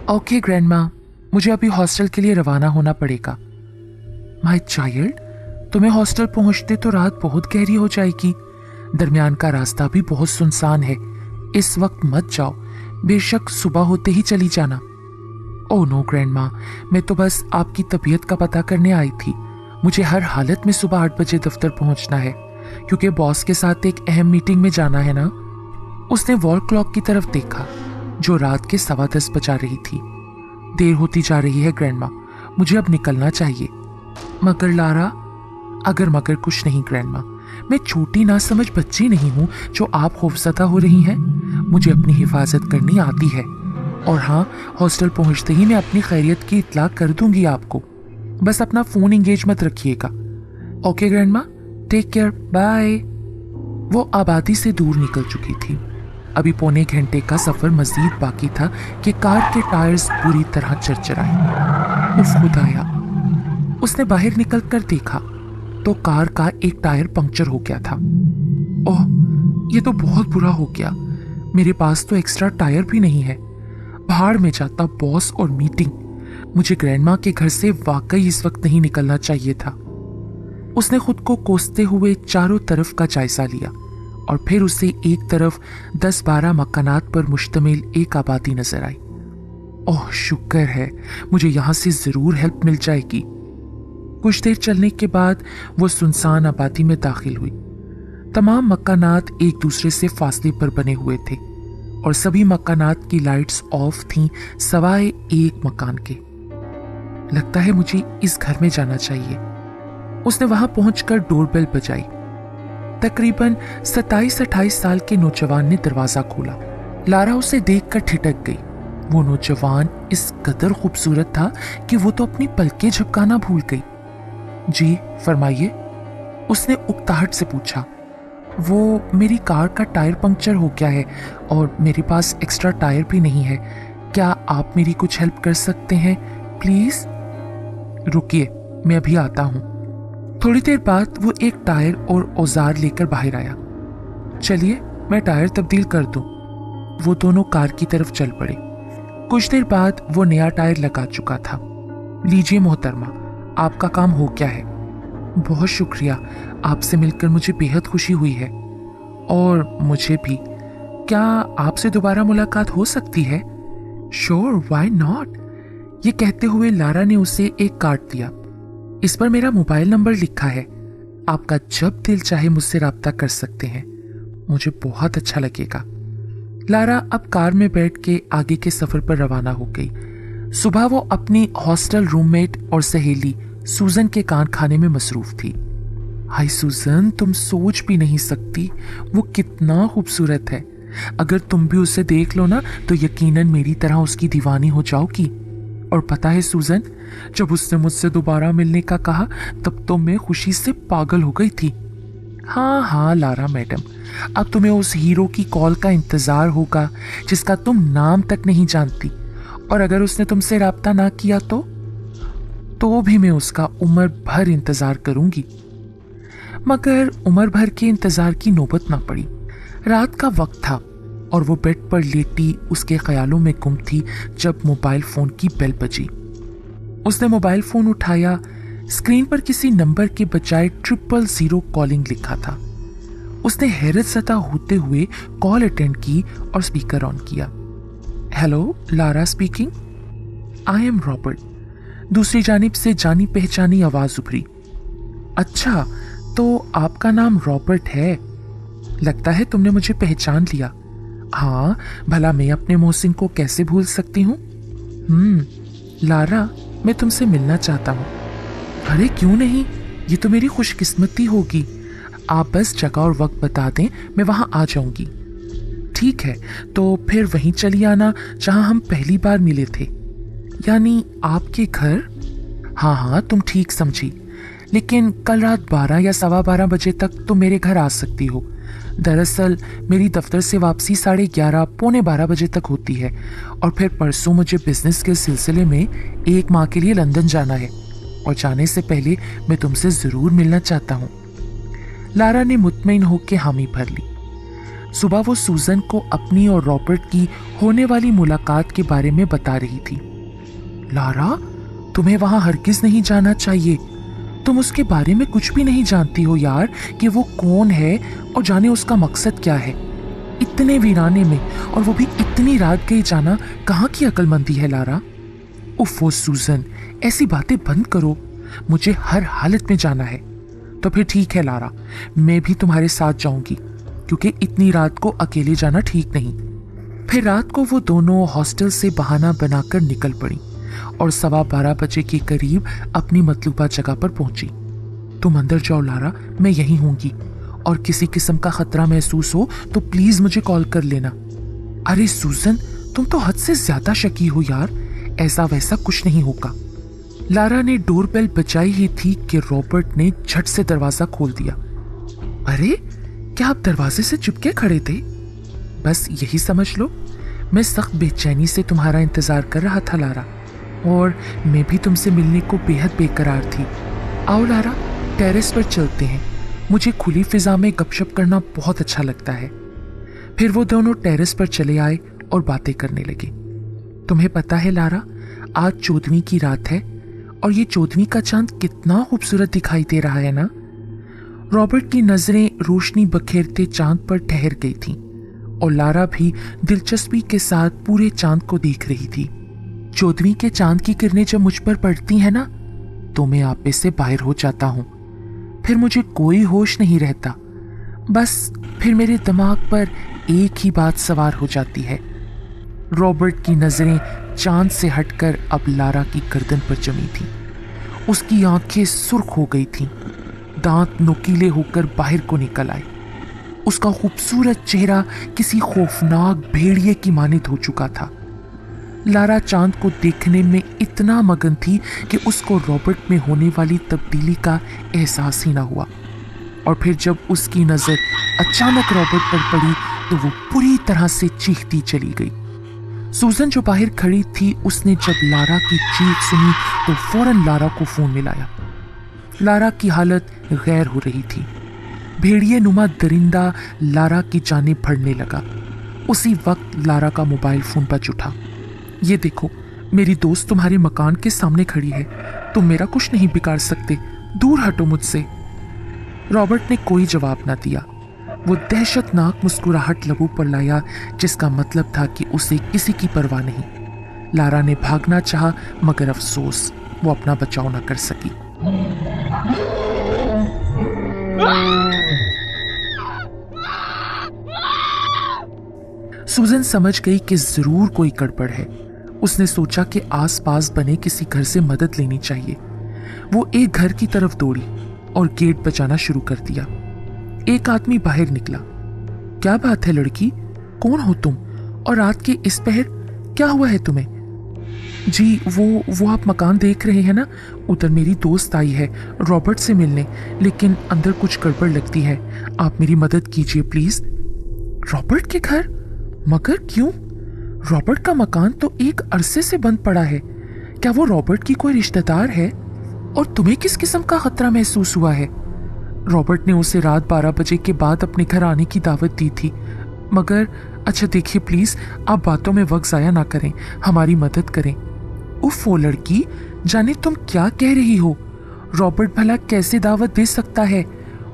Okay grandma, मुझे अभी hostel के लिए रवाना होना पड़ेगा। माय चाइल्ड, तुम्हें हॉस्टल पहुंचते तो रात बहुत गहरी हो जाएगी। दरमियान का रास्ता भी बहुत सुनसान है। इस वक्त मत जाओ, बेशक सुबह होते ही चली जाना। ओह नो ग्रैंडमा, मैं तो बस आपकी तबीयत का पता करने आई थी। मुझे हर हालत में सुबह 8 बजे दफ्तर पहुंचना है, क्योंकि बॉस के साथ एक अहम मीटिंग में जाना है ना। उसने वॉल क्लॉक की तरफ देखा जो रात के 10:15 बजा रही थी। देर होती जा रही है ग्रैंडमा, मुझे अब निकलना चाहिए। मगर लारा, अगर मगर कुछ नहीं ग्रैंडमा, मैं छोटी ना समझ बच्ची नहीं हूं जो आप खौफजदा हो रही हैं। मुझे अपनी हिफाजत करनी आती है। और हाँ, हॉस्टल पहुंचते ही मैं अपनी खैरियत की इत्तला कर दूंगी आपको। बस अपना फोन इंगेज मत रखिएगा। Okay grandma, take care, bye. वो आबादी से दूर निकल चुकी थी। अभी पौने घंटे का सफर मजीद बाकी था कि कार के टायर्स बुरी तरह चरचराए। उफ खुदाया, उसने बाहर निकल कर देखा तो कार का एक टायर पंक्चर हो गया था। ओह, ये तो बहुत बुरा हो गया। मेरे पास तो एक्स्ट्रा टायर भी नहीं है। भाड़ में जाता बॉस और मीटिंग। मुझे ग्रैंडमा के घर से वाकई इस वक्त नहीं निकलना चाहिए था। उसने खुद को कोसते हुए चारों तरफ का जायजा लिया और फिर उसे एक तरफ 10-12 मकानात पर मुश्तमिल एक आबादी नजर आई। ओह शुक्र है, मुझे यहां से जरूर हेल्प मिल जाएगी। कुछ देर चलने के बाद वो सुनसान आबादी में दाखिल हुई। तमाम मकानात एक दूसरे से फासले पर बने हुए थे और सभी मकानात की लाइट्स ऑफ थीं सवाए एक मकान के। लगता है मुझे इस घर में जाना चाहिए। उसने वहां पहुंचकर डोरबेल बजाई। तकरीबन 27-28 साल के नौजवान ने दरवाजा खोला। लारा उसे देखकर ठिठक गई। वो नौजवान इस कदर खूबसूरत था कि वो तो अपनी पलकें झपकाना भूल गई। जी फरमाइए, उसने उकताहट से पूछा। वो मेरी कार का टायर पंक्चर हो गया है और मेरे पास एक्स्ट्रा टायर भी नहीं है। क्या आप मेरी कुछ हेल्प कर सकते हैं प्लीज? रुकिए, मैं अभी आता हूं। थोड़ी देर बाद वो एक टायर और औजार लेकर बाहर आया। चलिए मैं टायर तब्दील कर दूं। वो दोनों कार की तरफ चल पड़े। कुछ देर बाद वो नया टायर लगा चुका था। लीजिए मोहतरमा, आपका काम हो गया है। बहुत शुक्रिया, आपसे मिलकर मुझे बेहद खुशी हुई है। और मुझे भी। क्या आपसे दोबारा मुलाकात हो सकती है? Sure, why not. ये कहते हुए लारा ने उसे एक कार्ड दिया। इस पर मेरा मोबाइल नंबर लिखा है। आपका जब दिल चाहे मुझसे राब्ता कर सकते हैं। मुझे बहुत अच्छा लगेगा। लारा अब कार में बैठ के आगे के सफर पर रवाना हो गई। सुबह वो अपनी हॉस्टल रूममेट और सहेली सूजन के कान खाने में मसरूफ थी। हाय सूजन, तुम सोच भी नहीं सकती वो कितना खूबसूरत है। अगर तुम भी उसे देख लो ना तो यकीनन मेरी तरह उसकी दीवानी हो जाओगी। और पता है सूजन, जब उसने मुझसे दोबारा मिलने का कहा तब तो मैं खुशी से पागल हो गई थी। हाँ लारा मैडम, अब तुम्हें उस हीरो की कॉल का इंतजार होगा जिसका तुम नाम तक नहीं जानती। और अगर उसने तुमसे राब्ता ना किया तो भी मैं उसका उम्र भर इंतजार करूंगी। मगर उम्र भर के इंतजार की नौबत ना पड़ी। रात का वक्त था और वो बेड पर लेटी उसके ख्यालों में गुम थी जब मोबाइल फोन की बेल बजी। उसने मोबाइल फोन उठाया। स्क्रीन पर किसी नंबर के बजाय 000 कॉलिंग लिखा था। उसने हैरत ज़दा होते हुए कॉल अटेंड की और स्पीकर ऑन किया। Hello, Lara speaking. I am Robert. दूसरी जानिब से जानी पहचानी आवाज उभरी। अच्छा, तो आपका नाम रॉबर्ट है। लगता है तुमने मुझे पहचान लिया। हाँ, भला मैं अपने मोहसिन को कैसे भूल सकती हूँ। लारा, मैं तुमसे मिलना चाहता हूँ। अरे क्यों नहीं, ये तो मेरी खुशकिस्मती होगी। आप बस जगह और वक्त बता दें, मैं वहां आ जाऊंगी। ठीक है, तो फिर वहीं चली आना जहां हम पहली बार मिले थे, यानी आपके घर। हाँ, तुम ठीक समझी। लेकिन कल रात 12 या 12:15 बजे तक तो मेरे घर आ सकती हो। दरअसल मेरी दफ्तर से वापसी 11:30 पौने 12 बजे तक होती है और फिर परसों मुझे बिजनेस के सिलसिले में 1 माह के लिए लंदन जाना है और जाने से पहले मैं तुमसे जरूर मिलना चाहता हूँ। लारा ने मुतमईन होकर हामी भर ली। सुबह वो सूजन को अपनी और रॉबर्ट की होने वाली मुलाकात के बारे में बता रही थी। लारा, तुम्हें वहां हरगिज नहीं जाना चाहिए। तुम उसके बारे में कुछ भी नहीं जानती हो यार, कि वो कौन है और जाने उसका मकसद क्या है। इतने वीराने में, और वो भी इतनी रात गई जाना, कहाँ की अक्लमंदी है लारा। उफ़ो सूजन, ऐसी बातें बंद करो। मुझे हर हालत में जाना है। तो फिर ठीक है लारा, मैं भी तुम्हारे साथ जाऊंगी, क्योंकि इतनी रात को अकेले जाना ठीक नहीं। फिर रात को वो दोनों हॉस्टल से बहाना बनाकर निकल पड़ी और 12:15 बजे के करीब अपनी मतलूबा जगह पर पहुंची। तुम अंदर जाओ लारा, मैं यहीं होंगी, और किसी किस्म का खतरा महसूस हो तो प्लीज मुझे कॉल कर लेना। अरे सूजन, तुम तो हद से ज्यादा शकी हो यार, ऐसा वैसा कुछ नहीं होगा। लारा ने डोरबेल बजाई ही थी कि रॉबर्ट ने झट से दरवाजा खोल दिया। अरे, क्या आप दरवाजे से चिपके खड़े थे? बस यही समझ लो, मैं सख्त बेचैनी से तुम्हारा इंतजार कर रहा था लारा, और मैं भी तुमसे मिलने को बेहद बेकरार थी। आओ लारा, टेरेस पर चलते हैं। मुझे खुली फिजा में गपशप करना बहुत अच्छा लगता है। फिर वो दोनों टेरेस पर चले आए और बातें करने लगे। तुम्हें पता है लारा, आज 14वीं की रात है, और ये 14वीं का चांद कितना खूबसूरत दिखाई दे रहा है ना। रॉबर्ट की नजरें रोशनी बखेरते चांद पर ठहर गई थीं, और लारा भी दिलचस्पी के साथ पूरे चांद को देख रही थी। 14वीं के चांद की किरणें जब मुझ पर पड़ती हैं ना, तो मैं आपे से बाहर हो जाता हूं। फिर मुझे कोई होश नहीं रहता। बस फिर मेरे दिमाग पर एक ही बात सवार हो जाती है। रॉबर्ट की नजरें चांद से हटकर अब लारा की गर्दन पर जमी थीं। उसकी आंखें सुर्ख हो गई थीं, दांत नुकीले होकर बाहर को निकल आए। उसका खूबसूरत चेहरा किसी खौफनाक भेड़िए की मानित हो चुका था। लारा चांद को देखने में इतना मगन थी कि उसको रॉबर्ट में होने वाली तब्दीली का एहसास ही ना हुआ। और फिर जब उसकी नजर अचानक रॉबर्ट पर पड़ी तो वो पूरी तरह से चीखती चली गई। सूजन जो बाहर खड़ी थी, उसने जब लारा की चीख सुनी तो फौरन लारा को फोन मिलाया। लारा की हालत गैर हो रही थी। भेड़िए नुमा दरिंदा लारा की जानिब बढ़ने लगा। उसी वक्त लारा का मोबाइल फोन बज उठा। ये देखो, मेरी दोस्त तुम्हारे मकान के सामने खड़ी है। तुम मेरा कुछ नहीं बिगाड़ सकते, दूर हटो मुझसे। रॉबर्ट ने कोई जवाब ना दिया। वो दहशतनाक मुस्कुराहट लबों पर लाया, जिसका मतलब था कि उसे किसी की परवाह नहीं। लारा ने भागना चाहा, मगर अफसोस, वो अपना बचाव न कर सकी। सूजन समझ गई कि जरूर कोई गड़बड़ है। उसने सोचा कि आसपास बने किसी घर से मदद लेनी चाहिए। वो एक घर की तरफ दौड़ी और गेट बजाना शुरू कर दिया। एक आदमी बाहर निकला। क्या बात है लड़की, कौन हो तुम, और रात के इस पहर क्या हुआ है तुम्हें? जी, वो आप मकान देख रहे हैं ना, उधर मेरी दोस्त आई है रॉबर्ट से मिलने, लेकिन अंदर कुछ गड़बड़ लगती है। आप मेरी मदद कीजिए प्लीज। रॉबर्ट के घर? मगर क्यों? रॉबर्ट का मकान तो एक अरसे से बंद पड़ा है। क्या वो रॉबर्ट की कोई रिश्तेदार है? और तुम्हें किस किस्म का खतरा महसूस हुआ है? रॉबर्ट ने उसे रात 12 बजे के बाद अपने घर आने की दावत दी थी, मगर अच्छा देखिए प्लीज, आप बातों में वक्त जाया ना करें, हमारी मदद करें। उफ, वो लड़की, जाने तुम क्या कह रही हो? रॉबर्ट भला कैसे दावत दे सकता है?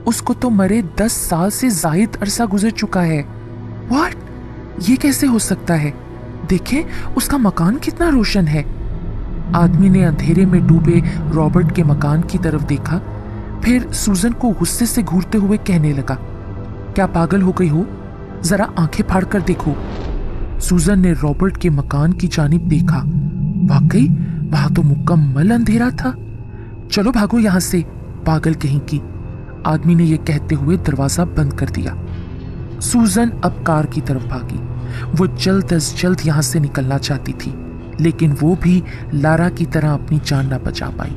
उसको तो मरे 10 साल से जायद अरसा गुजर चुका है। व्हाट? ये कैसे हो सकता है? देखें, उसका मकान कितना रोशन है। आदमी ने अंधेरे में डूबे रॉबर्ट के मकान की तरफ देखा, फिर सूजन को गुस्से से घूरते हुए कहने लगा, क्या पागल हो गई हो? जरा आंखें फाड़ कर देखो। सूजन ने रॉबर्ट के मकान की जानिब देखा। वाकई वहां तो मुकम्मल अंधेरा था। चलो भागो यहां से, पागल कहीं की। आदमी ने यह कहते हुए दरवाजा बंद कर दिया। सूजन अब कार की तरफ भागी। वो जल्द अज जल्द यहां से निकलना चाहती थी, लेकिन वो भी लारा की तरह अपनी जान ना बचा पाई।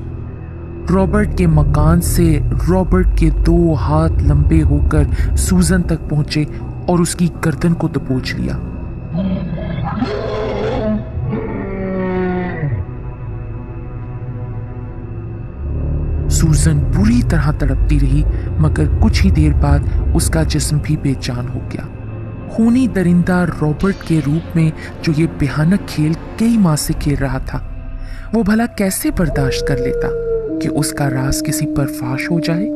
रॉबर्ट के मकान से रॉबर्ट के 2 हाथ लंबे होकर सूजन तक पहुंचे और उसकी गर्दन को दबोच लिया। सूजन बुरी तरह तड़पती रही, मगर कुछ ही देर बाद उसका जिस्म भी बेजान हो गया। खूनी दरिंदा रॉबर्ट के रूप में जो ये भयानक खेल कई माह से खेल रहा था, वो भला कैसे बर्दाश्त कर लेता कि उसका राज किसी पर फाश हो जाए।